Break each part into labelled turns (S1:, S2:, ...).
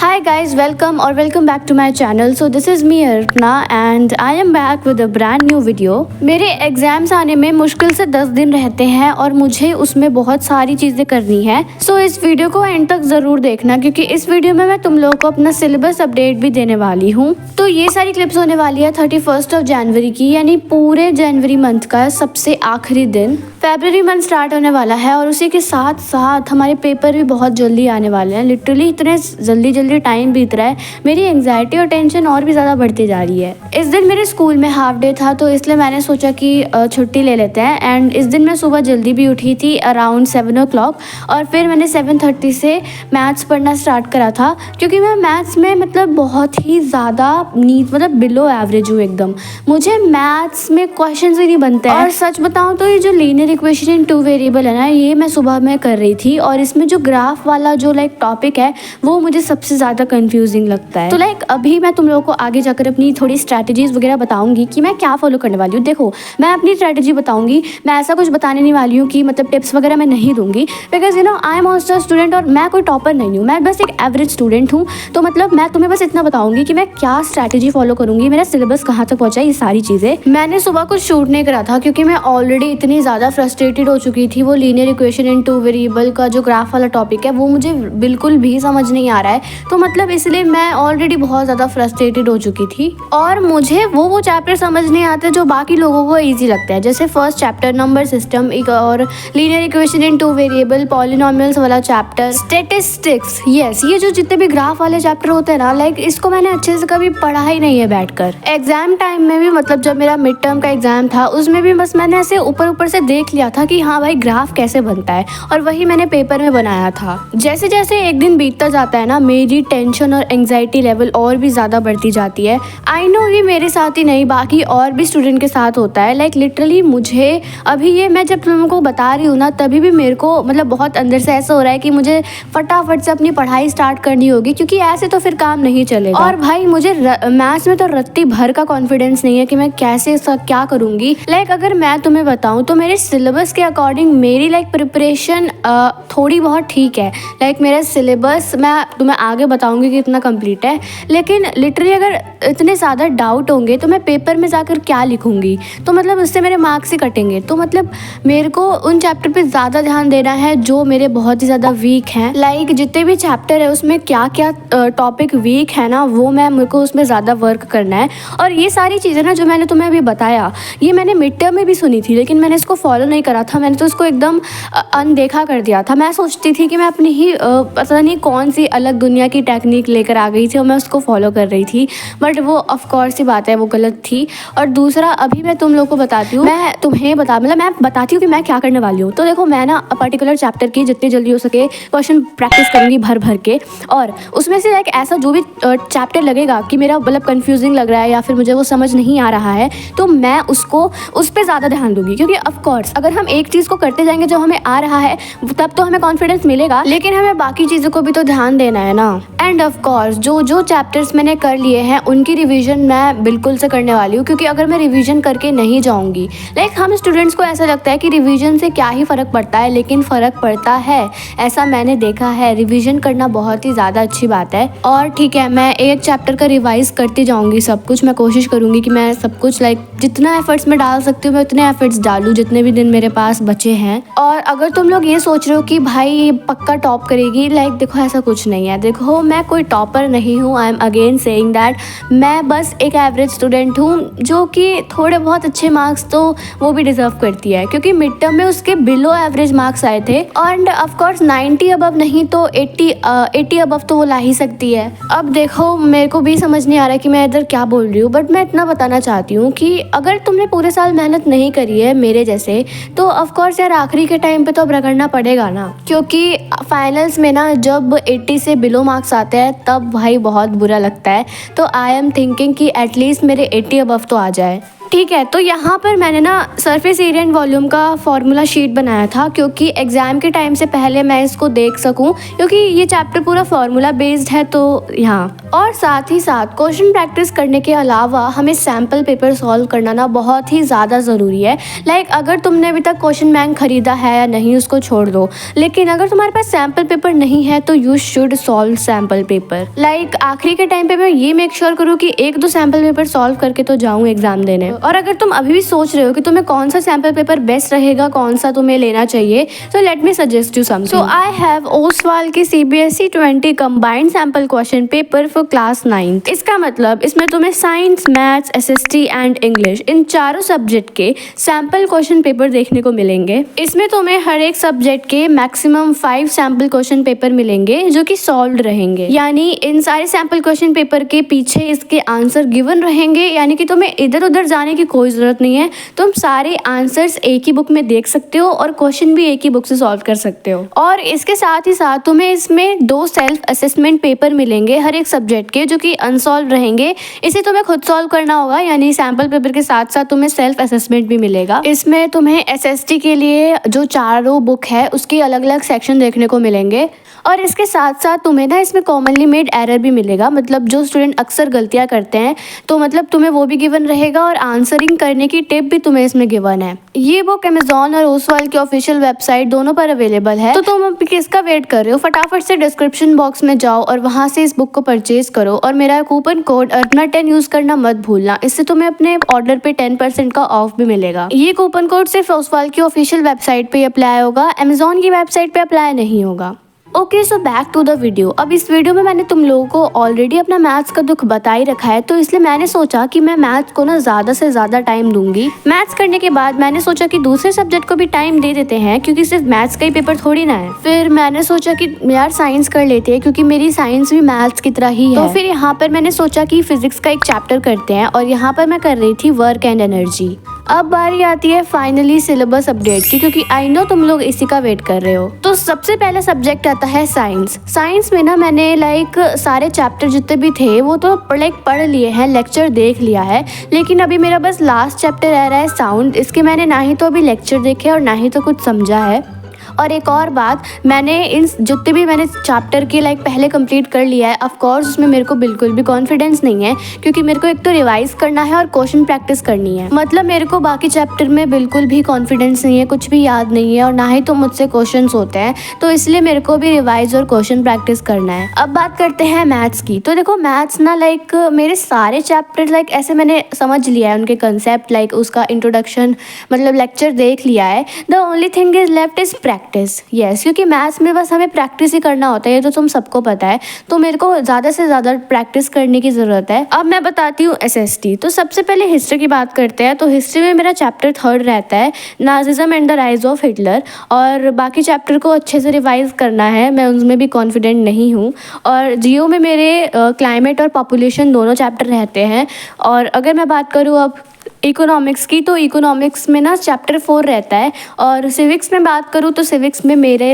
S1: Hi guys, welcome back to my channel. So this is me Arpna and I am back with a brand new video. मेरे exams आने में मुश्किल से 10 दिन रहते हैं और मुझे उसमें बहुत सारी चीज़ें करनी है। सो इस वीडियो को एंड तक ज़रूर देखना क्योंकि इस वीडियो में मैं तुम लोगों को अपना सिलेबस अपडेट भी देने वाली हूँ। तो ये सारी क्लिप्स होने वाली है 31 जनवरी की, यानी पूरे जनवरी मंथ का सबसे आखिरी दिन। फरवरी मंथ स्टार्ट होने वाला है और उसी के साथ साथ हमारे पेपर भी बहुत जल्दी आने वाले हैं। लिटरली इतने जल्दी टाइम बीत रहा है, मेरी एंग्जाइटी और टेंशन और भी ज़्यादा बढ़ती जा रही है। इस दिन मेरे स्कूल में हाफ डे था तो इसलिए मैंने सोचा कि छुट्टी ले लेते हैं। एंड इस दिन मैं सुबह जल्दी भी उठी थी अराउंड 7 o'clock और फिर मैंने 7:30 से मैथ्स पढ़ना स्टार्ट करा था क्योंकि मैं मैथ्स में बहुत ही ज़्यादा बिलो एवरेज हूँ एकदम। मुझे मैथ्स में क्वेश्चन ही नहीं बनते हैं। और सच बताऊँ तो ये जो लीनियर इक्वेशन इन 2 वेरिएबल है ना, ये मैं सुबह में कर रही थी और इसमें जो ग्राफ वाला जो टॉपिक है वो मुझे सबसे ज़्यादा कंफ्यूजिंग लगता है। तो अभी मैं तुम लोगों को आगे जाकर अपनी थोड़ी स्ट्रैटेजीज वगैरह बताऊंगी कि मैं क्या फॉलो करने वाली हूँ। देखो, मैं अपनी स्ट्रैटेजी बताऊंगी, मैं ऐसा कुछ बताने नहीं वाली हूँ कि टिप्स वगैरह मैं नहीं दूंगी, because I am also student और मैं कोई टॉपर नहीं हूँ, मैं बस एक एवरेज स्टूडेंट हूँ। तो मैं तुम्हें बस इतना बताऊंगी कि मैं क्या स्ट्रैटेजी फॉलो करूंगी, मेरा सिलेबस कहाँ तक पहुँचा, ये सारी चीज़ें। मैंने सुबह कुछ शूट नहीं करा था क्योंकि मैं ऑलरेडी इतनी ज़्यादा फ्रस्ट्रेटेड हो चुकी थी। वो लीनियर इक्वेशन इन 2 वेरिएबल का जो ग्राफ वाला टॉपिक है वो मुझे बिल्कुल भी समझ नहीं आ रहा है, तो इसलिए मैं ऑलरेडी बहुत ज़्यादा फ्रस्ट्रेटेड हो चुकी थी। और मुझे वो चैप्टर समझ नहीं आते जो बाकी लोगों को इजी लगता है, जैसे फर्स्ट चैप्टर नंबर सिस्टम और linear equation in 2 variable, polynomials वाला चैप्टर, स्टैटिस्टिक्स। यस, ये जो जितने भी ग्राफ वाले चैप्टर होते हैं ना, इसको मैंने अच्छे से कभी पढ़ा ही नहीं है बैठकर। एग्जाम टाइम में भी जब मेरा मिड टर्म का एग्जाम था उसमें भी बस मैंने ऐसे ऊपर से देख लिया था कि हाँ भाई ग्राफ कैसे बनता है, और वही मैंने पेपर में बनाया था। जैसे जैसे एक दिन बीतता जाता है ना, मेरी टेंशन और एंग्जाइटी लेवल और भी ज़्यादा बढ़ती जाती है। आई नो ये मेरे साथ ही नहीं, बाकी और भी स्टूडेंट के साथ होता है। लिटरली मुझे अभी ये मैं जब तुम लोगों को बता रही हूँ ना, तभी भी मेरे को बहुत अंदर से ऐसा हो रहा है कि मुझे फटाफट से अपनी पढ़ाई स्टार्ट करनी होगी क्योंकि ऐसे तो फिर काम नहीं चलेगा। और भाई मुझे मैथ्स में तो रत्ती भर का कॉन्फिडेंस नहीं है कि मैं कैसे क्या करूँगी। अगर मैं तुम्हें बताऊँ तो मेरे सिलेबस के अकॉर्डिंग मेरी प्रिपरेशन थोड़ी बहुत ठीक है। मेरा सिलेबस मैं तुम्हें आगे बताऊँगी कि इतना कंप्लीट है, लेकिन लिटरली अगर इतने ज़्यादा डाउट होंगे तो मैं पेपर में जाकर क्या लिखूँगी, तो उससे मेरे मार्क्स ही कटेंगे। तो मेरे को उन चैप्टर पे ज़्यादा ध्यान देना है जो मेरे बहुत ही ज़्यादा वीक हैं। जितने भी चैप्टर है उसमें क्या क्या टॉपिक वीक है ना, वो मेरे को उसमें ज़्यादा वर्क करना है। और ये सारी चीज़ें ना जो मैंने तुम्हें अभी बताया, ये मैंने मिड टर्म में भी सुनी थी, लेकिन मैंने इसको फॉलो नहीं करा था। मैंने तो इसको एकदम अनदेखा कर दिया था। मैं सोचती थी कि मैं अपनी ही पता नहीं कौन सी अलग दुनिया की टेक्निक लेकर आ गई थी और मैं उसको फॉलो कर रही थी, बट वो ऑफ कोर्स ही बात है, वो गलत थी। और दूसरा, अभी मैं तुम लोगों को बताती हूँ, मैं तुम्हें मैं बताती हूँ कि मैं क्या करने वाली हूँ। तो देखो, मैं ना पर्टिकुलर चैप्टर की जितनी जल्दी हो सके क्वेश्चन प्रैक्टिस करूँगी भर के, और उसमें से ऐसा जो भी चैप्टर लगेगा कि मेरा कंफ्यूजिंग लग रहा है या फिर मुझे वो समझ नहीं आ रहा है, तो मैं उस पर ज़्यादा ध्यान दूंगी। क्योंकि ऑफ कोर्स अगर हम एक चीज़ को करते जाएंगे जो हमें आ रहा है तब तो हमें कॉन्फिडेंस मिलेगा, लेकिन हमें बाकी चीज़ों को भी तो ध्यान देना है ना। एंड ऑफ कोर्स जो चैप्टर्स मैंने कर लिए हैं उनकी रिवीजन मैं बिल्कुल से करने वाली हूँ, क्योंकि अगर मैं रिवीजन करके नहीं जाऊँगी, हम स्टूडेंट्स को ऐसा लगता है कि रिवीजन से क्या ही फ़र्क पड़ता है, लेकिन फ़र्क पड़ता है, ऐसा मैंने देखा है। रिवीजन करना बहुत ही ज़्यादा अच्छी बात है। और ठीक है, मैं एक चैप्टर का रिवाइज करती जाऊँगी सब कुछ। मैं कोशिश करूँगी कि मैं सब कुछ जितना एफर्ट्स मैं डाल सकती हूँ मैं उतने एफर्ट्स डालूँ जितने भी दिन मेरे पास बचे हैं। और अगर तुम लोग ये सोच रहे हो कि भाई ये पक्का टॉप करेगी, देखो ऐसा कुछ नहीं है। देखो, मैं कोई टॉपर नहीं हूँ, I am again saying that. मैं बस एक एवरेज स्टूडेंट हूँ जो कि थोड़े बहुत अच्छे मार्क्स तो वो भी डिजर्व करती है, क्योंकि मिड टर्म में उसके बिलो एवरेज मार्क्स आए थे। एंड ऑफ कोर्स 90 अबव नहीं तो 80 अबव तो वो ला ही सकती है। अब देखो, मेरे को भी समझ नहीं आ रहा है कि मैं इधर क्या बोल रही हूँ, बट मैं इतना बताना चाहती हूँ कि अगर तुमने पूरे साल मेहनत नहीं करी है मेरे जैसे, तो ऑफ कोर्स यार आखिरी के टाइम पे तो अब रगड़ना पड़ेगा ना, क्योंकि फाइनल्स में ना जब 80 से बिलो मार्क्स आते हैं तब भाई बहुत बुरा लगता है। तो आई एम थिंकिंग कि एटलीस्ट मेरे 80 अबव तो आ जाए। ठीक है, तो यहाँ पर मैंने ना सरफेस एरिया एंड वॉल्यूम का फॉर्मूला शीट बनाया था क्योंकि एग्ज़ाम के टाइम से पहले मैं इसको देख सकूँ, क्योंकि ये चैप्टर पूरा फार्मूला बेस्ड है। तो यहाँ और साथ ही साथ क्वेश्चन प्रैक्टिस करने के अलावा हमें सैम्पल पेपर सॉल्व करना ना बहुत ही ज़्यादा ज़रूरी है। लाइक अगर तुमने अभी तक क्वेश्चन बैंक खरीदा है या नहीं उसको छोड़ दो, लेकिन अगर तुम्हारे पास सैम्पल पेपर नहीं है तो you should solve sample paper. Like आखिरी के टाइम पे मैं ये मेक श्योर करूँ कि 1-2 सैम्पल पेपर सॉल्व करके तो जाऊँ एग्जाम देने। और अगर तुम अभी भी सोच रहे हो कि तुम्हें कौन सा सैम्पल पेपर बेस्ट रहेगा, कौन सा तुम्हें लेना चाहिए, तो let me suggest you something. So I have Oswal की CBSE 20 combined sample question paper for class 9th। इसका मतलब इसमें तुम्हें science, maths, SST and English in चारों सब्जेक्ट के सैम्पल क्वेश्चन पेपर देखने को मिलेंगे। इसमें तुम्हें हर एक सब्जेक्ट के मैक्सिमम 5 सैम्पल क्वेश्चन पेपर मिलेंगे जो कि सॉल्व रहेंगे। यानी इन सारे सैम्पल क्वेश्चन पेपर के पीछे इसके आंसर गिवन रहेंगे, यानी कि तुम्हें इधर उधर जाने की कोई जरूरत नहीं है। तुम सारे आंसर्स एक ही बुक में देख सकते हो और क्वेश्चन भी एक ही बुक से सॉल्व कर सकते हो। और इसके साथ ही साथ तुम्हें इसमें 2 सेल्फ असेसमेंट पेपर मिलेंगे हर एक सब्जेक्ट के, जो कि अनसॉल्व रहेंगे। इसे तुम्हें खुद सॉल्व करना होगा, यानी सैम्पल पेपर के साथ साथ तुम्हें सेल्फ असेसमेंट भी मिलेगा। इसमें तुम्हें SST के लिए जो चारों बुक है उसके अलग अलग सेक्शन देखने को मिलेंगे। और इसके साथ साथ तुम्हें ना इसमें कॉमनली मेड एरर भी मिलेगा, मतलब जो स्टूडेंट अक्सर गलतियां करते हैं तो मतलब तुम्हें वो भी गिवन रहेगा और आंसरिंग करने की टिप भी तुम्हें इसमें गिवन है। ये बुक अमेजॉन और ओसवाल की ऑफिशियल वेबसाइट दोनों पर अवेलेबल है, तो तुम अब किसका वेट कर रहे हो? फटाफट से डिस्क्रिप्शन बॉक्स में जाओ और वहां से इस बुक को परचेज करो और मेरा कूपन कोड अर्पना10 यूज करना मत भूलना। इससे तुम्हें अपने ऑर्डर पे 10% का ऑफ भी मिलेगा। ये कूपन कोड सिर्फ ओसवाल की ऑफिशियल वेबसाइट पे अप्लाई होगा, अमेजॉन की वेबसाइट पे अप्लाई नहीं होगा। Okay, so back to the video. अब इस वीडियो में मैंने तुम लोगों को ऑलरेडी अपना मैथ्स का दुख बता ही रखा है, तो इसलिए मैंने सोचा कि मैं मैथ्स को ना ज़्यादा से ज़्यादा टाइम दूंगी। मैथ्स करने के बाद मैंने सोचा कि दूसरे सब्जेक्ट को भी टाइम दे देते हैं, क्योंकि सिर्फ मैथ्स का ही पेपर थोड़ी ना है। फिर मैंने सोचा कि यार साइंस कर लेते हैं, क्योंकि मेरी साइंस भी मैथ्स की तरह ही है। तो फिर यहाँ पर मैंने सोचा कि फिजिक्स का एक चैप्टर करते हैं, और यहाँ पर मैं कर रही थी वर्क एंड एनर्जी। अब बारी आती है फाइनली सिलेबस अपडेट की, क्योंकि आई नो तुम लोग इसी का वेट कर रहे हो। तो सबसे पहला सब्जेक्ट आता है साइंस। साइंस में ना मैंने सारे चैप्टर जितने भी थे वो तो पढ़ लिए हैं, लेक्चर देख लिया है, लेकिन अभी मेरा बस लास्ट चैप्टर रह रहा है साउंड। इसके मैंने ना ही तो अभी लेक्चर देखे और ना ही तो कुछ समझा है। और एक और बात, मैंने इन जितने भी मैंने चैप्टर के पहले कंप्लीट कर लिया है। ऑफ कोर्स उसमें मेरे को बिल्कुल भी कॉन्फिडेंस नहीं है, क्योंकि मेरे को एक तो रिवाइज करना है और क्वेश्चन प्रैक्टिस करनी है। मतलब मेरे को बाकी चैप्टर में बिल्कुल भी कॉन्फिडेंस नहीं है, कुछ भी याद नहीं है और ना ही तो मुझसे क्वेश्चन होते हैं, तो इसलिए मेरे को भी रिवाइज और क्वेश्चन प्रैक्टिस करना है। अब बात करते हैं मैथ्स की। तो देखो मैथ्स ना मेरे सारे चैप्टर ऐसे मैंने समझ लिया है, उनके कंसेप्ट उसका इंट्रोडक्शन मतलब लेक्चर देख लिया है। The only thing is left is practice. Yes, क्योंकि मैथ्स में बस हमें प्रैक्टिस ही करना होता है, ये तो तुम सबको पता है। तो मेरे को ज़्यादा से ज़्यादा प्रैक्टिस करने की ज़रूरत है। अब मैं बताती हूँ SST। तो सबसे पहले हिस्ट्री की बात करते हैं। तो हिस्ट्री में मेरा चैप्टर 3rd रहता है, Nazism and the rise of Hitler. और बाकी चैप्टर को अच्छे से रिवाइज करना है, मैं उनमें भी कॉन्फिडेंट नहीं हूँ। और जियो में मेरे क्लाइमेट और पॉपुलेशन दोनों चैप्टर रहते हैं। और अगर मैं बात करूँ अब इकोनॉमिक्स की, तो इकोनॉमिक्स में ना चैप्टर 4 रहता है। और सिविक्स में बात करूँ तो सिविक्स में मेरे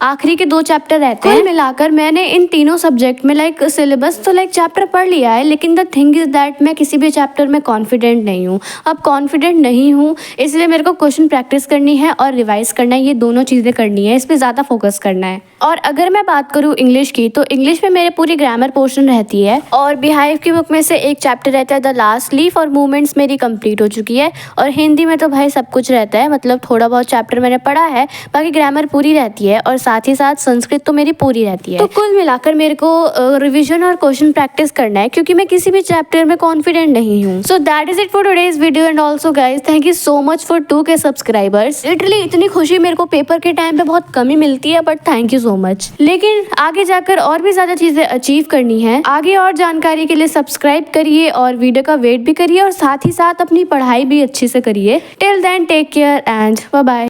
S1: आखिरी के 2 चैप्टर रहते हैं। मिलाकर मैंने इन तीनों सब्जेक्ट में सिलेबस तो चैप्टर पढ़ लिया है, लेकिन द थिंग इज दैट मैं किसी भी चैप्टर में कॉन्फिडेंट नहीं हूँ। अब कॉन्फिडेंट नहीं हूँ इसलिए मेरे को क्वेश्चन प्रैक्टिस करनी है और रिवाइज करना है, ये दोनों चीज़ें करनी है, इस पर ज़्यादा फोकस करना है। और अगर मैं बात करूँ इंग्लिश की, तो इंग्लिश में मेरे पूरी ग्रामर पोर्शन रहती है। और बिहाइव की बुक में से एक चैप्टर रहता है द लास्ट लीफ, और मूवमेंट्स मेरी कंप्लीट हो चुकी है। और हिंदी में तो भाई सब कुछ रहता है, मतलब थोड़ा बहुत चैप्टर मैंने पढ़ा है, बाकी ग्रामर पूरी रहती है। और साथ ही साथ संस्कृत तो मेरी पूरी रहती है। तो कुल मिलाकर मेरे को रिविजन और क्वेश्चन प्रैक्टिस करना है, क्योंकि मैं किसी भी चैप्टर में कॉन्फिडेंट नहीं हूँ। So that is it for today's video. And also guys, thank you so much for 2K subscribers. Literally इतनी खुशी मेरे को पेपर के टाइम पे बहुत कम ही मिलती है, but thank you so much. लेकिन आगे जाकर और भी ज्यादा चीजें अचीव करनी है। आगे और जानकारी के लिए सब्सक्राइब करिए और वीडियो का वेट भी करिए, और साथ ही साथ अपनी पढ़ाई भी अच्छे से करिए। Till then take care and bye bye.